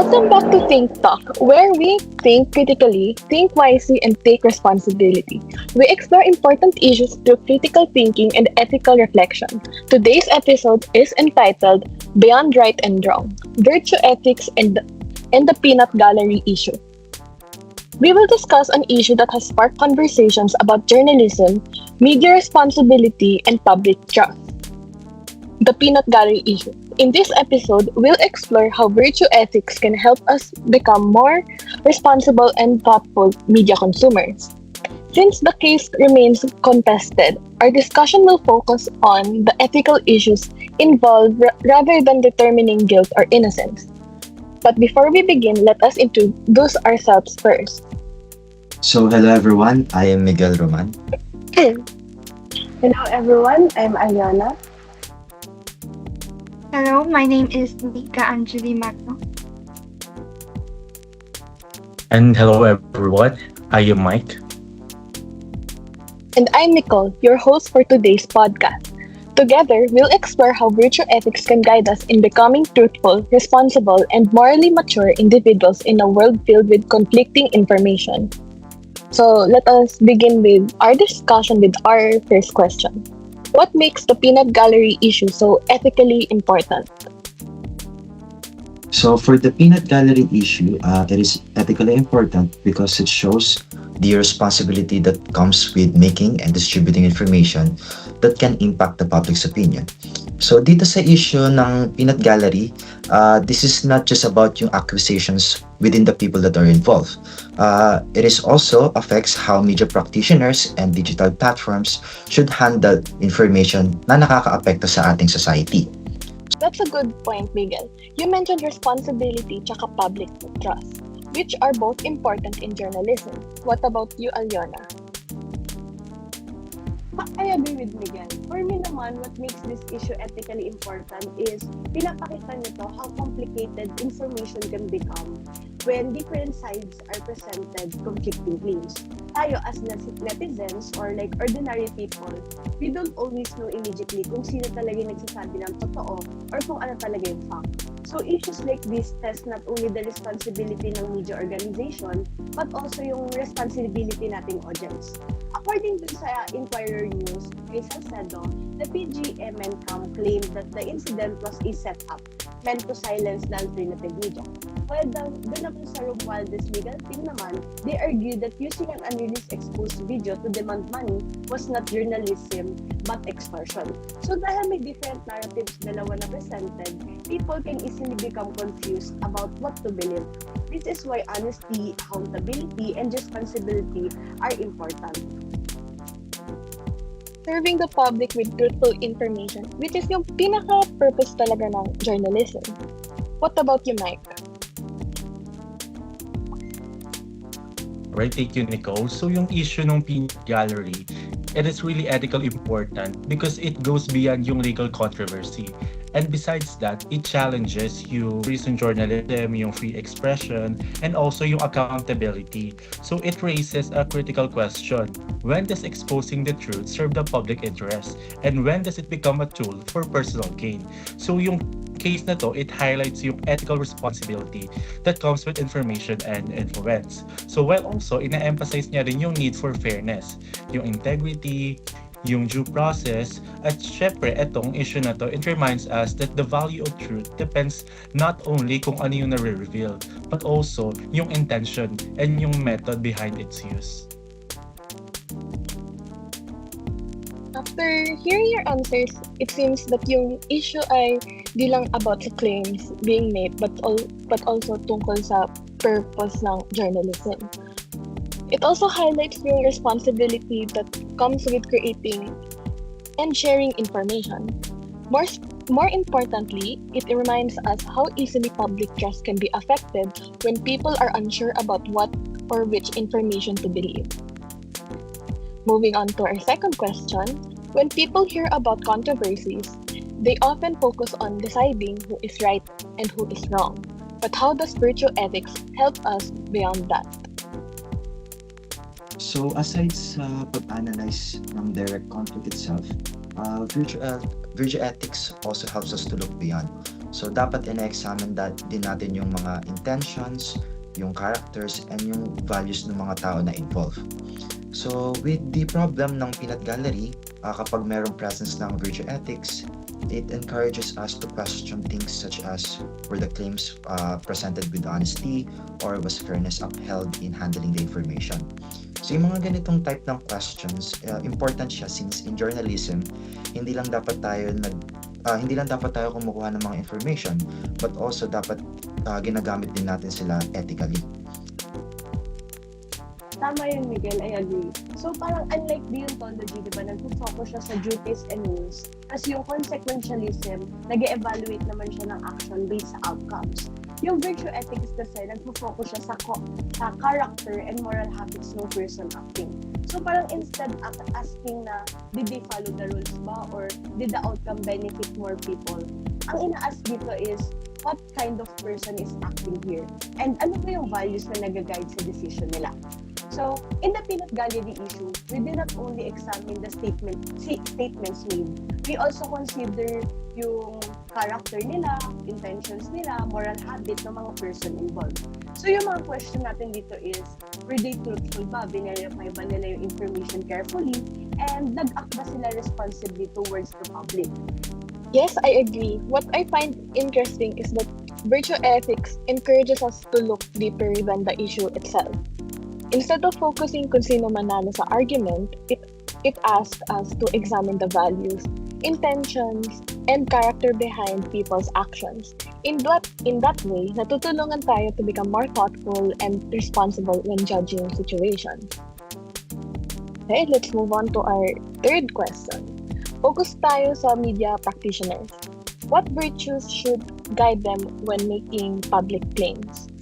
Welcome back to Think Talk, where we think critically, think wisely, and take responsibility. We explore important issues through critical thinking and ethical reflection. Today's episode is entitled Beyond Right and Wrong, Virtue Ethics and the Peanut Gallery Issue. We will discuss an issue that has sparked conversations about journalism, media responsibility, and public trust. The peanut gallery issue. In this episode, we'll explore how virtue ethics can help us become more responsible and thoughtful media consumers. Since the case remains contested, our discussion will focus on the ethical issues involved rather than determining guilt or innocence. But before we begin, let us introduce ourselves first. So, hello everyone, I am Miguel Roman. Hello everyone, I'm Aliana. Hello, my name is Nika Angeli Magno. And hello everyone, I am Mike. And I'm Nicole, your host for today's podcast. Together, we'll explore how virtue ethics can guide us in becoming truthful, responsible, and morally mature individuals in a world filled with conflicting information. So, let us begin with our discussion with our first question. What makes the peanut gallery issue so ethically important? So, for the peanut gallery issue, it is ethically important because it shows the responsibility that comes with making and distributing information that can impact the public's opinion. So, dito sa issue ng peanut gallery, this is not just about yung accusations within the people that are involved. It is also affects how media practitioners and digital platforms should handle information na nakakaapekto sa ating society. That's a good point, Miguel. You mentioned responsibility tsaka public trust, which are both important in journalism. What about you, Aliona? I agree with Miguel. For me naman, what makes this issue ethically important is pinapakita nito how complicated information can become when different sides are presented conflicting claims. Tayo as netizens or like ordinary people, we don't always know immediately kung sino talaga yung nagsasabi ng totoo or kung ano talaga yung fact. So issues like this test not only the responsibility ng media organization, but also yung responsibility nating audience. According to sa Inquirer News, kay Salcedo, the PGMNCAM claimed that the incident was a setup meant to silence the alternative media. While doon naman sa Romualdez legal team naman, they argued that using an unreleased exposed video to demand money was not journalism but extortion. So dahil may different narratives dalawa na presented, people can easily become confused about what to believe. This is why honesty, accountability, and responsibility are important. Serving the public with truthful information, which is yung pinaka-purpose talaga ng journalism. What about you, Mike? Right, thank you, Nicole. So yung issue ng peanut gallery, it is really ethical important because it goes beyond yung legal controversy. And besides that, it challenges yung recent journalism, yung free expression, and also yung accountability. So it raises a critical question. When does exposing the truth serve the public interest? And when does it become a tool for personal gain? So yung case na to, it highlights yung ethical responsibility that comes with information and influence. So while also, ina-emphasize niya rin yung need for fairness, yung integrity, yung due process, at syempre, etong issue na to, it reminds us that the value of truth depends not only kung ano yung nare-reveal, but also yung intention and yung method behind its use. After hearing your answers, it seems that yung issue ay di lang about sa claims being made but also tungkol sa purpose ng journalism. It also highlights yung responsibility that comes with creating and sharing information. More importantly, it reminds us how easily public trust can be affected when people are unsure about what or which information to believe. Moving on to our second question, when people hear about controversies, they often focus on deciding who is right and who is wrong. But how does virtue ethics help us beyond that? So, aside sa pag-analyze ng direct conflict itself, virtue ethics also helps us to look beyond. So dapat ina-examine din natin yung mga intentions, yung characters, and yung values ng mga tao na involved. So with the problem ng peanut gallery, kapag merong presence ng virtue ethics, it encourages us to question things such as were the claims presented with honesty or was fairness upheld in handling the information. So yung mga ganitong type ng questions, important siya since in journalism, hindi lang dapat tayo kumukuha ng mga information, but also dapat ginagamit din natin sila ethically. Tama yun, Miguel. I agree. So, parang unlike deontology, di ba, nag-focus siya sa duties and rules. Kasi yung consequentialism, nag-evaluate naman siya ng action based sa outcomes. Yung virtue ethics kasi, nag-focus siya sa character and moral habits ng person acting. So, parang instead of asking na, did they follow the rules ba? Or did the outcome benefit more people? Ang ina-ask dito is, what kind of person is acting here? And ano ba yung values na nag-guide sa decision nila? So, in the peanut gallery issue, we did not only examine the statements made, we also consider yung character nila, intentions nila, moral habit ng mga person involved. So, yung mga question natin dito is, were they truthful ba? Binarify ba nila yung information carefully? And nag-act ba sila responsibly towards the public? Yes, I agree. What I find interesting is that virtue ethics encourages us to look deeper than the issue itself. Instead of focusing kung sino manalo sa argument, it asks us to examine the values, intentions, and character behind people's actions. In that way, natutulungan tayo to become more thoughtful and responsible when judging situations. Okay, let's move on to our third question. Focus tayo sa media practitioners. What virtues should guide them when making public claims?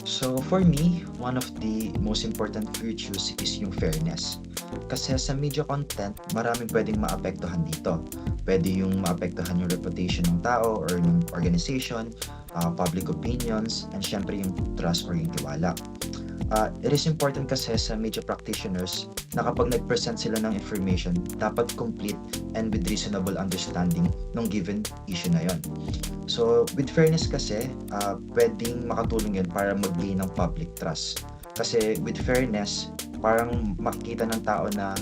So for me, one of the most important virtues is yung fairness. Kasi sa media content, maraming pwedeng maapektuhan dito. Pwede yung maapektuhan yung reputation ng tao or ng organization, public opinions, and syempre yung trust or yung tiwala. It is important kasi sa media practitioners na kapag nag-present sila ng information, dapat complete and with reasonable understanding ng given issue na yon. So, with fairness kasi, pwedeng makatulong yun para mag-gain ng public trust. Kasi with fairness, parang makikita ng tao na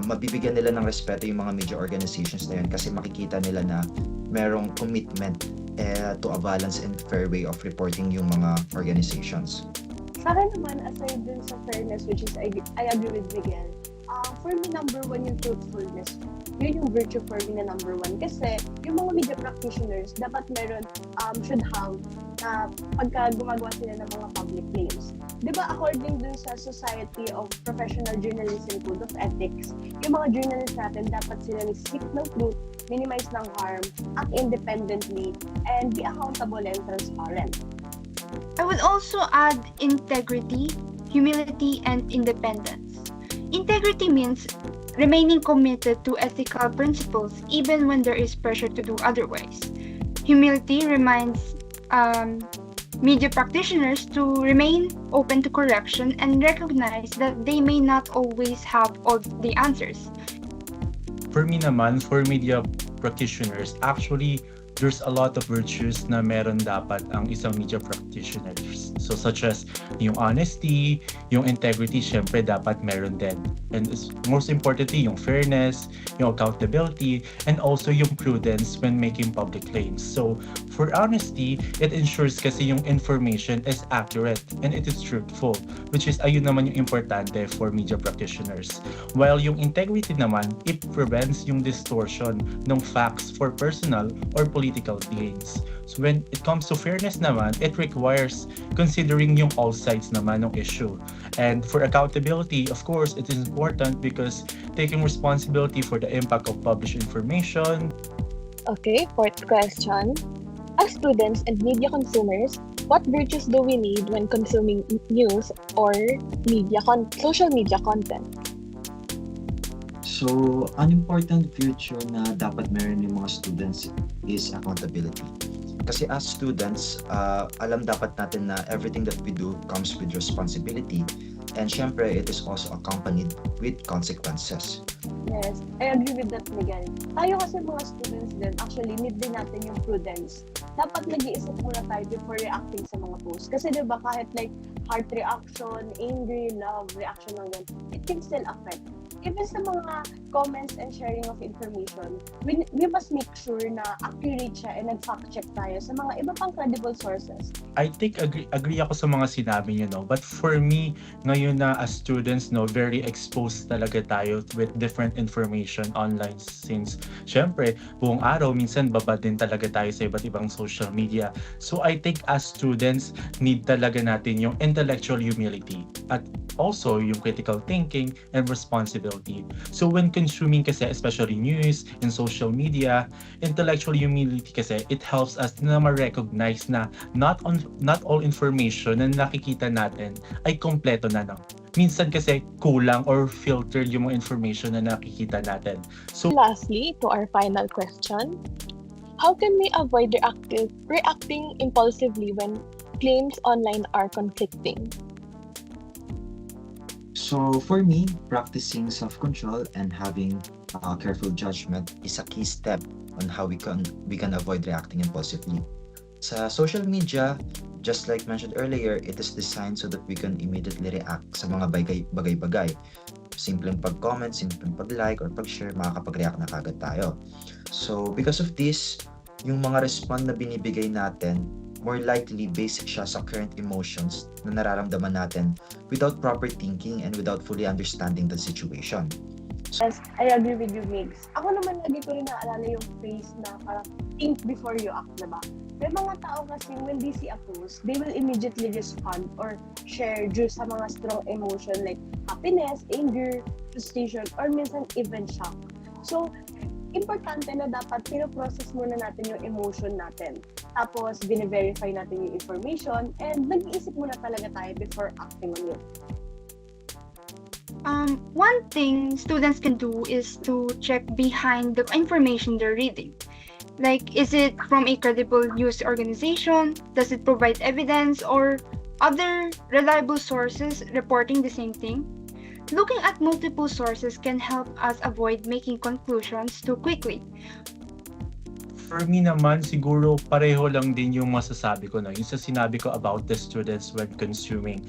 mabibigyan nila ng respeto yung mga media organizations na yun kasi makikita nila na merong commitment to a balanced and fair way of reporting yung mga organizations. Sa akin naman, aside dun sa fairness, which is I agree with Miguel, for me, number one yung truthfulness. Yun yung virtue for me na number one. Kasi yung mga media practitioners, dapat meron, should have, pagka gumagawa sila ng mga public claims. Diba, according dun sa Society of Professional Journalism Code of Ethics, yung mga journalists natin, dapat sila seek ng truth, minimize ng harm, act independently, and be accountable and transparent. I would also add integrity, humility, and independence. Integrity means remaining committed to ethical principles even when there is pressure to do otherwise. Humility reminds media practitioners to remain open to correction and recognize that they may not always have all the answers. For me naman, for media practitioners, actually, there's a lot of virtues na meron dapat ang isang media practitioners. So such as yung honesty, yung integrity, syempre dapat meron din. And most importantly, yung fairness, yung accountability, and also yung prudence when making public claims. So for honesty, it ensures kasi yung information is accurate and it is truthful, which is ayun naman yung importante for media practitioners. While yung integrity naman, it prevents yung distortion ng facts for personal or political gains. So when it comes to fairness naman, it requires considering yung all sides naman ng issue. And for accountability, of course, it is important because taking responsibility for the impact of published information. Okay, fourth question. As students and media consumers, what virtues do we need when consuming news or social media content? So, an important virtue na dapat meron yung mga students is accountability. Kasi as students, alam dapat natin na everything that we do comes with responsibility And syempre, it is also accompanied with consequences. Yes, I agree with that, Miguel. Tayo kasi mga students din, actually, need din natin yung prudence. Dapat nag-iisip muna tayo before reacting sa mga posts. Kasi diba, kahit like heart reaction, angry, love, reaction ng ganun, it can still affect. Even sa mga comments and sharing of information, we must make sure na accurate siya and nag-fact check tayo sa mga iba pang credible sources. I think agree ako sa mga sinabi niyo, no? But for me, ngayon na as students, no, very exposed talaga tayo with different information online since, syempre, buong araw, minsan babad din talaga tayo sa iba't ibang social media. So I think as students, need talaga natin yung intellectual humility at also yung critical thinking and responsibility. So when consuming kasi, especially news and social media, intellectual humility kasi, it helps us na ma-recognize na not all information na nakikita natin ay kompleto na, no. Minsan kasi kulang or filtered yung mga information na nakikita natin. So Lastly, to our final question, how can we avoid reacting impulsively when claims online are conflicting? So for me, practicing self-control and having careful judgment is a key step on how we can avoid reacting impulsively. Sa social media, just like mentioned earlier, it is designed so that we can immediately react sa mga bagay-bagay. Simpleng pag-comment, simpleng pag-like, or pag-share, makakapag-react na kagad tayo. So, because of this, yung mga respond na binibigay natin, more likely basic siya sa current emotions na nararamdaman natin without proper thinking and without fully understanding the situation. Yes, I agree with you, Migs. Ako naman lagi ko rin naalala yung phrase na parang think before you act, diba? May mga tao kasi when they see a post, they will immediately respond or share due sa mga strong emotion like happiness, anger, frustration, or minsan even shock. So, importante na dapat pinoprocess muna natin yung emotion natin. Tapos, bine-verify natin yung information and nag-iisip muna talaga tayo before acting on it. One thing students can do is to check behind the information they're reading. Like, is it from a credible news organization? Does it provide evidence or other reliable sources reporting the same thing? Looking at multiple sources can help us avoid making conclusions too quickly. for me naman, siguro pareho lang din yung masasabi ko na. Yung sa sinabi ko about the students when consuming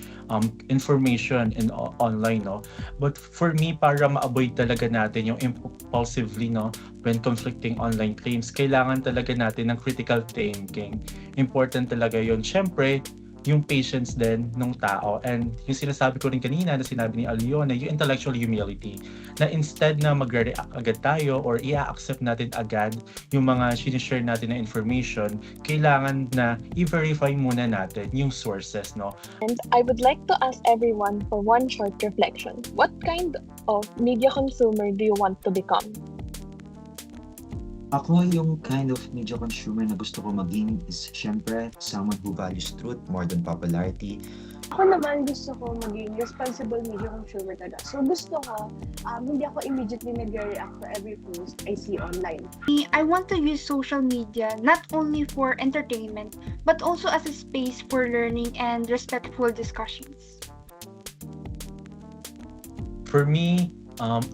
information in online, no? But for me, para ma-avoid talaga natin yung impulsively, no? When conflicting online claims, kailangan talaga natin ng critical thinking. Important talaga yun. Siyempre, yung patience din ng tao and yung sinasabi ko rin kanina na sinabi ni Aliona, yung intellectual humility na instead na mag-react agad tayo or i-accept natin agad yung mga sinishare natin na information, kailangan na i-verify muna natin yung sources, no? And I would like to ask everyone for one short reflection. What kind of media consumer do you want to become? Ako, yung kind of media consumer na gusto ko maging is syempre someone who values truth more than popularity. Ako naman gusto ko maging responsible media consumer talaga. So gusto ko, hindi ako immediately nag-react to every post I see online. I want to use social media not only for entertainment, but also as a space for learning and respectful discussions. For me,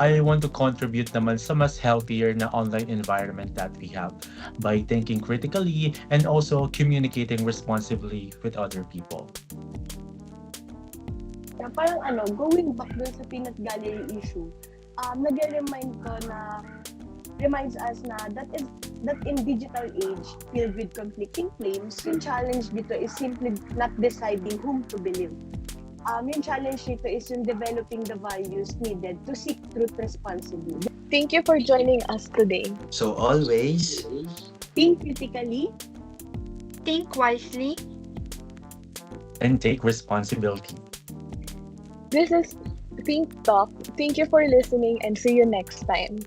I want to contribute naman sa mas healthier na online environment that we have by thinking critically and also communicating responsibly with other people. Kaya parang going back dun sa peanut gallery issue, reminds us na that in digital age filled with conflicting claims, yung challenge dito is simply not deciding whom to believe. Yung challenge dito is yung developing the values needed to seek truth responsibly. Thank you for joining us today. So always, Think critically, Think wisely. And take responsibility. This is Think Talk. Thank you for listening and see you next time.